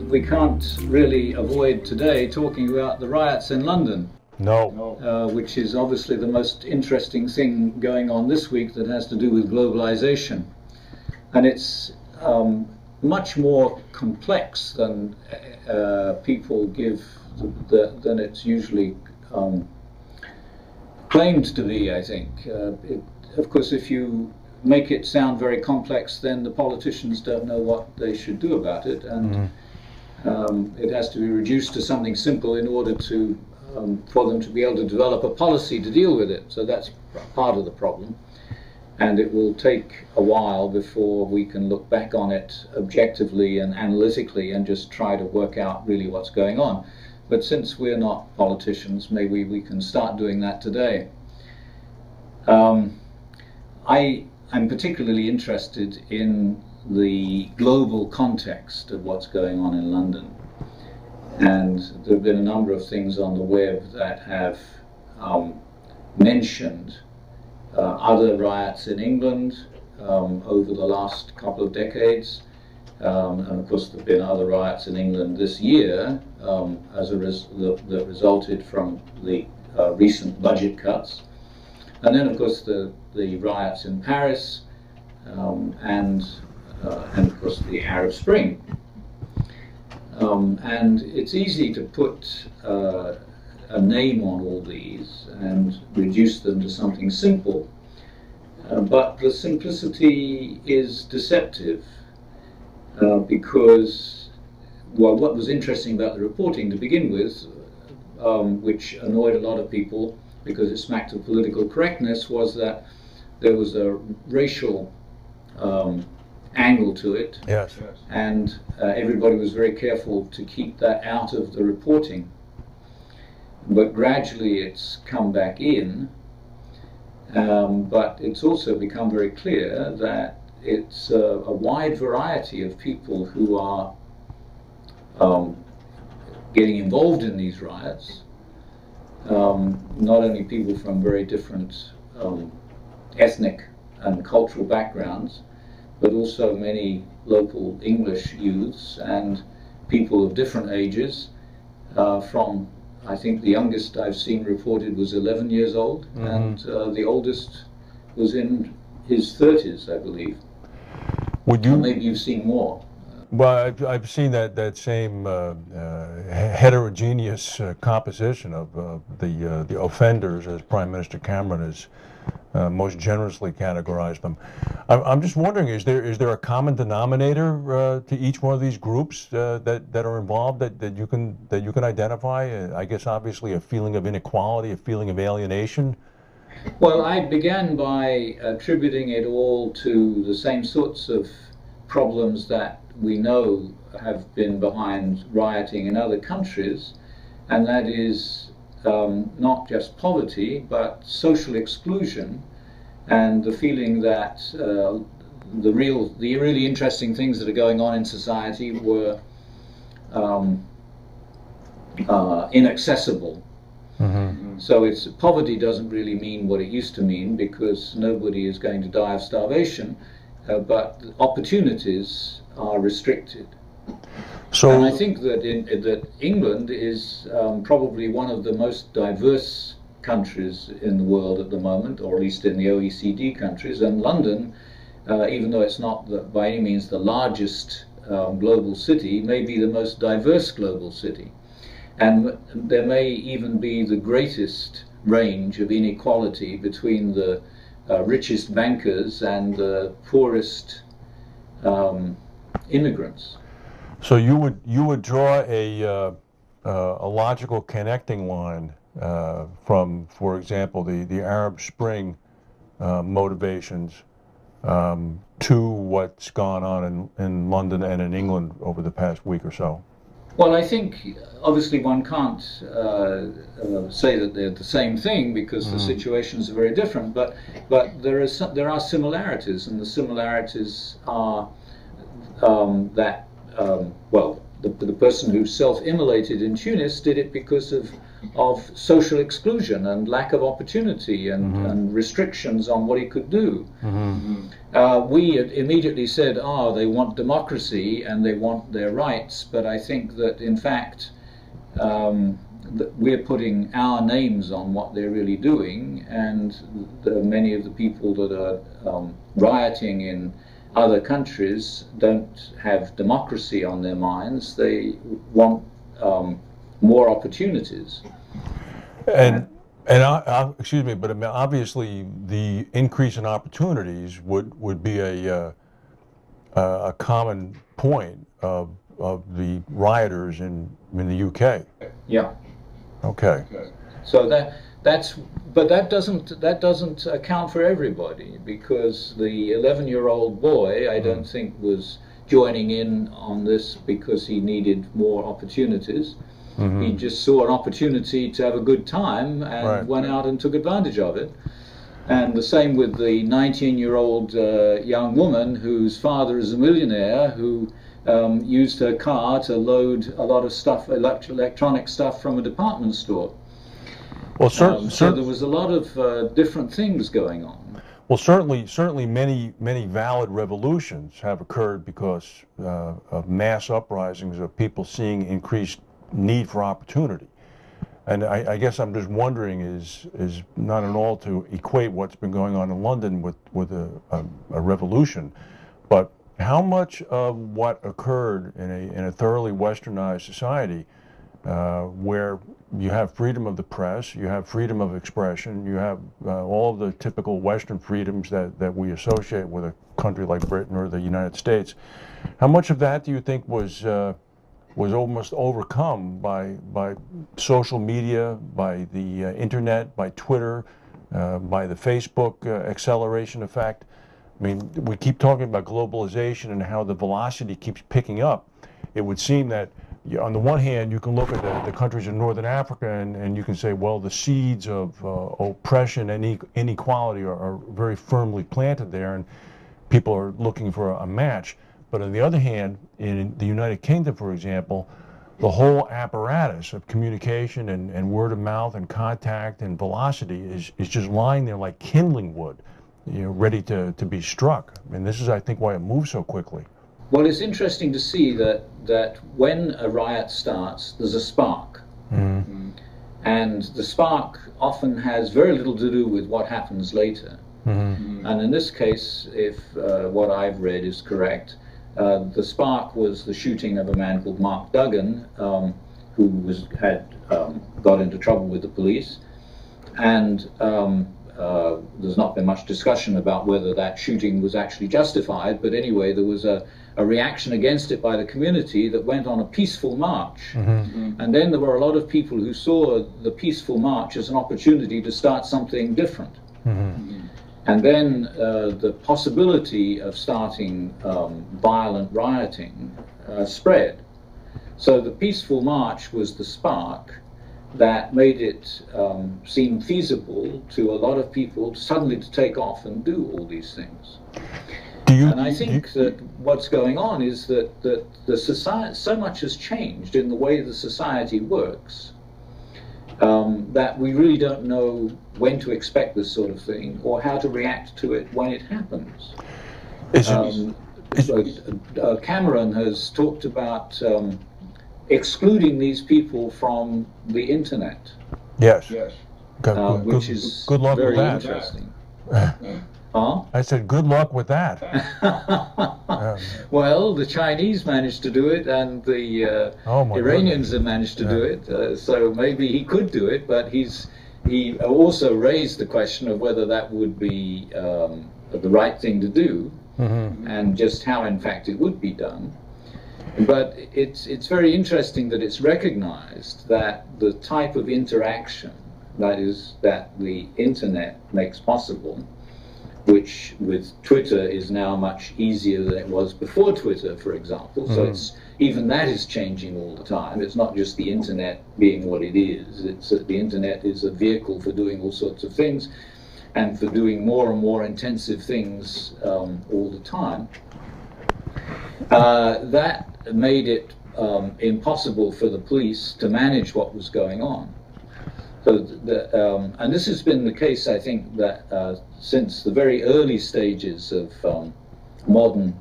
we can't really avoid today talking about the riots in London. No. Which is obviously the most interesting thing going on this week that has to do with globalization. And it's much more complex than people give, than it's usually claimed to be, I think. Of course, if you make it sound very complex, then the politicians don't know what they should do about it, and it has to be reduced to something simple in order to for them to be able to develop a policy to deal with it. So that's part of the problem, and it will take a while before we can look back on it objectively and analytically and just try to work out really what's going on. But since we're not politicians, maybe we can start doing that today. I'm particularly interested in the global context of what's going on in London. And there have been a number of things on the web that have mentioned other riots in England over the last couple of decades. And of course there have been other riots in England this year that resulted from the recent budget cuts. And then of course the riots in Paris and of course the Arab Spring. And it's easy to put a name on all these and reduce them to something simple, but the simplicity is deceptive because, well, what was interesting about the reporting to begin with, which annoyed a lot of people because it smacked of political correctness, was that there was a racial angle to it. Yes. And everybody was very careful to keep that out of the reporting. But gradually it's come back in, but it's also become very clear that it's a wide variety of people who are getting involved in these riots, not only people from very different ethnic and cultural backgrounds, but also many local English youths and people of different ages. From, I think the youngest I've seen reported was 11 years old, and the oldest was in his 30s, I believe. Would you? Or maybe you've seen more. Well, I've seen that same heterogeneous composition of the offenders, as Prime Minister Cameron has most generously categorized them. I'm just wondering, is there a common denominator to each one of these groups that are involved that you can identify? I guess obviously a feeling of inequality, a feeling of alienation. Well, I began by attributing it all to the same sorts of problems that we know have been behind rioting in other countries, and that is not just poverty, but social exclusion, and the feeling that the really interesting things that are going on in society were inaccessible. So poverty doesn't really mean what it used to mean, because nobody is going to die of starvation, but opportunities are restricted. So, and I think that that England is probably one of the most diverse countries in the world at the moment, or at least in the OECD countries, and London, even though it's not by any means the largest global city, may be the most diverse global city. And there may even be the greatest range of inequality between the richest bankers and the poorest immigrants. So you would draw a logical connecting line from, for example, the Arab Spring motivations to what's gone on in London and in England over the past week or so. Well, I think obviously one can't say that they're the same thing, because the situations are very different. But there are similarities, and the similarities are that well, the person who self-immolated in Tunis did it because of of social exclusion and lack of opportunity and restrictions on what he could do. We immediately said, they want democracy and they want their rights, but I think that in fact that we're putting our names on what they're really doing, and many of the people that are rioting in other countries don't have democracy on their minds. They want more opportunities. And excuse me, but I mean, obviously the increase in opportunities would be a common point of the rioters in the UK. Yeah. Okay. So but that doesn't account for everybody, because the 11-year-old boy, I don't think, was joining in on this because he needed more opportunities. He just saw an opportunity to have a good time and went out and took advantage of it. And the same with the 19-year-old young woman whose father is a millionaire, who used her car to load a lot of stuff, electronic stuff, from a department store. Well, so there was a lot of different things going on. Well, certainly many valid revolutions have occurred because of mass uprisings of people seeing increased need for opportunity. And I guess I'm just wondering, is not at all to equate what's been going on in London with a revolution, but how much of what occurred in a thoroughly westernized society, where you have freedom of the press, you have freedom of expression, you have all of the typical Western freedoms that we associate with a country like Britain or the United States, how much of that do you think was almost overcome by social media, by the internet, by Twitter, by the Facebook acceleration effect? I mean, we keep talking about globalization and how the velocity keeps picking up. It would seem that on the one hand, you can look at the countries in Northern Africa and you can say, well, the seeds of oppression and inequality are very firmly planted there, and people are looking for a match. But on the other hand, in the United Kingdom, for example, the whole apparatus of communication and word of mouth and contact and velocity is just lying there like kindling wood, ready to be struck. And this is, I think, why it moves so quickly. Well, it's interesting to see that when a riot starts, there's a spark. And the spark often has very little to do with what happens later. And in this case, if what I've read is correct, the spark was the shooting of a man called Mark Duggan, who had got into trouble with the police. And there's not been much discussion about whether that shooting was actually justified, but anyway, there was a reaction against it by the community that went on a peaceful march. And then there were a lot of people who saw the peaceful march as an opportunity to start something different. And then the possibility of starting violent rioting spread. So the peaceful march was the spark that made it seem feasible to a lot of people suddenly to take off and do all these things. And I think that what's going on is that the society, so much has changed in the way the society works, that we really don't know when to expect this sort of thing or how to react to it when it happens. Cameron has talked about excluding these people from the internet. Yes. Which is good luck very with that. interesting. I said, good luck with that. Well, the Chinese managed to do it, and the Iranians have managed to do it. So maybe he could do it, but he also raised the question of whether that would be the right thing to do, and just how, in fact, it would be done. But it's very interesting that it's recognized that the type of interaction that the internet makes possible, which with Twitter is now much easier than it was before Twitter, for example. So even that is changing all the time. It's not just the internet being what it is. It's that the internet is a vehicle for doing all sorts of things and for doing more and more intensive things all the time. That made it impossible for the police to manage what was going on. and this has been the case, I think, that since the very early stages of modern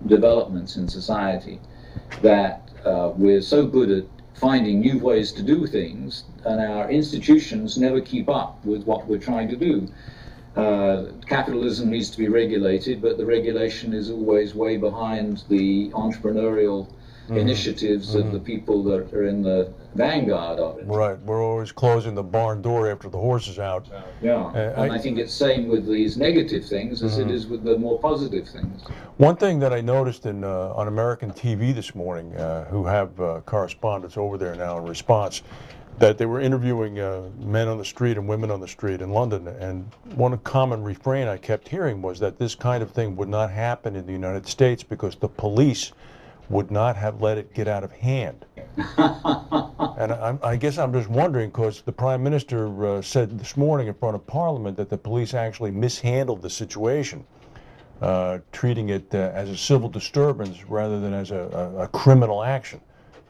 developments in society, that we're so good at finding new ways to do things, and our institutions never keep up with what we're trying to do. Capitalism needs to be regulated, but the regulation is always way behind the entrepreneurial initiatives of the people that are in the vanguard of it. Right, we're always closing the barn door after the horse is out. Yeah, and I think it's same with these negative things as it is with the more positive things. One thing that I noticed on American TV this morning, who have correspondents over there now in response, that they were interviewing men on the street and women on the street in London, and one common refrain I kept hearing was that this kind of thing would not happen in the United States because the police would not have let it get out of hand. And I guess I'm just wondering, because the Prime Minister said this morning in front of Parliament that the police actually mishandled the situation, treating it as a civil disturbance rather than as a criminal action.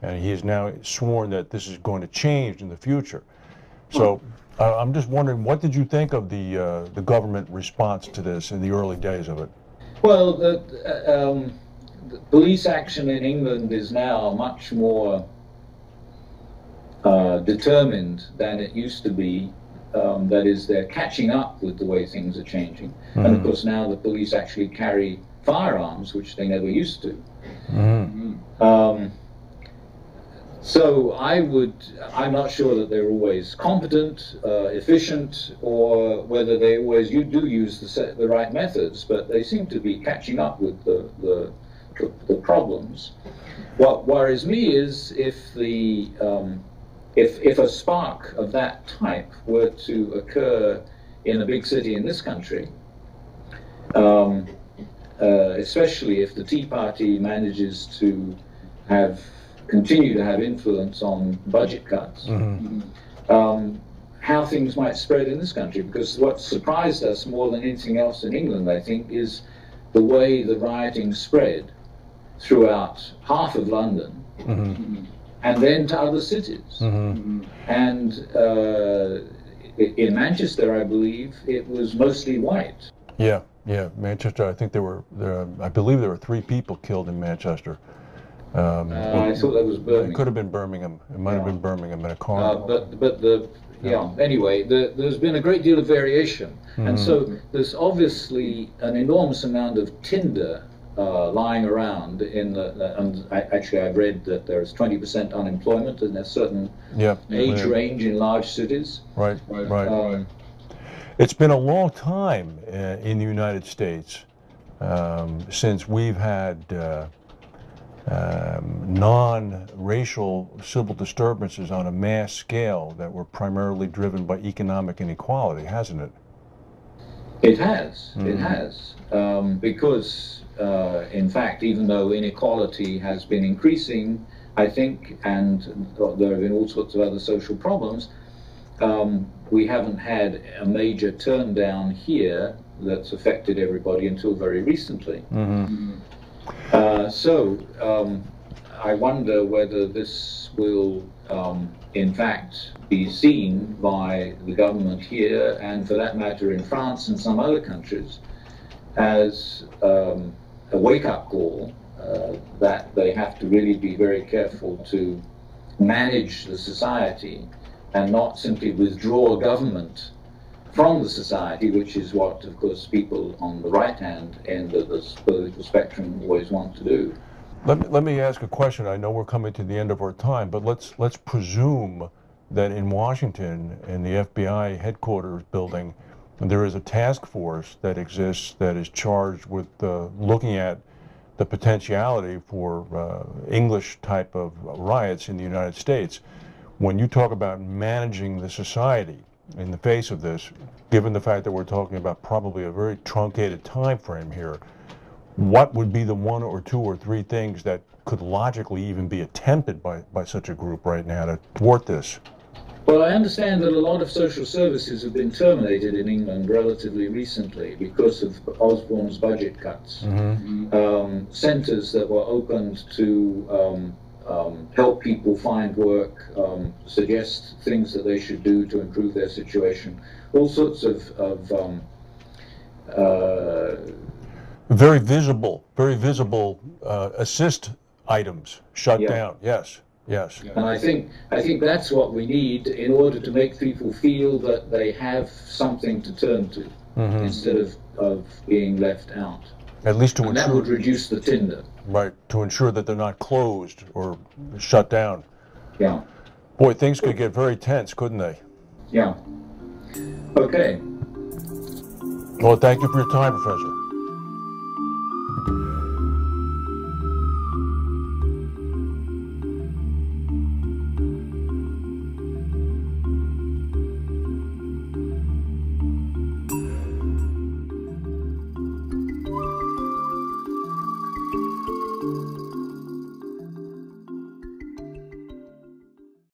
And he has now sworn that this is going to change in the future. So I'm just wondering, what did you think of the government response to this in the early days of it? Well, the police action in England is now much more determined than it used to be. That is, they're catching up with the way things are changing. And of course now the police actually carry firearms, which they never used to. So I'm not sure that they're always competent, efficient, or whether they always do use the right methods, but they seem to be catching up with the problems. What worries me is if a spark of that type were to occur in a big city in this country, especially if the Tea Party manages to continue to have influence on budget cuts, how things might spread in this country. Because what surprised us more than anything else in England, I think, is the way the rioting spread throughout half of London, and then to other cities. And in Manchester, I believe, it was mostly white. Yeah, Manchester, I think I believe there were 3 people killed in Manchester. I thought that was Birmingham. It could have been Birmingham. It might have been Birmingham in a car. Anyway, there's been a great deal of variation. And so there's obviously an enormous amount of tinder lying around and actually I've read that there's 20% unemployment in a certain age range in large cities. Right. It's been a long time in the United States since we've had non-racial civil disturbances on a mass scale that were primarily driven by economic inequality, hasn't it? It has. It has. Because, in fact, even though inequality has been increasing, I think, and there have been all sorts of other social problems, we haven't had a major turn down here that's affected everybody until very recently. So I wonder whether this will, in fact, be seen by the government here, and for that matter in France and some other countries, as a wake-up call that they have to really be very careful to manage the society and not simply withdraw government from the society, which is what, of course, people on the right-hand end of the political spectrum always want to do. Let me ask a question. I know we're coming to the end of our time, but let's presume that in Washington, in the FBI headquarters building, there is a task force that exists that is charged with looking at the potentiality for English type of riots in the United States. When you talk about managing the society in the face of this, given the fact that we're talking about probably a very truncated time frame here, what would be the 1 or 2 or 3 things that could logically even be attempted by such a group right now to thwart this? Well, I understand that a lot of social services have been terminated in England relatively recently because of Osborne's budget cuts. Centres that were opened to help people find work, suggest things that they should do to improve their situation, all sorts of very visible assist items shut down. Yes, yes. And I think that's what we need in order to make people feel that they have something to turn to instead of being left out. At least to and ensure that would reduce the tinder. Right, to ensure that they're not closed or shut down. Yeah. Boy, things could get very tense, couldn't they? Yeah. Okay. Well, thank you for your time, Professor.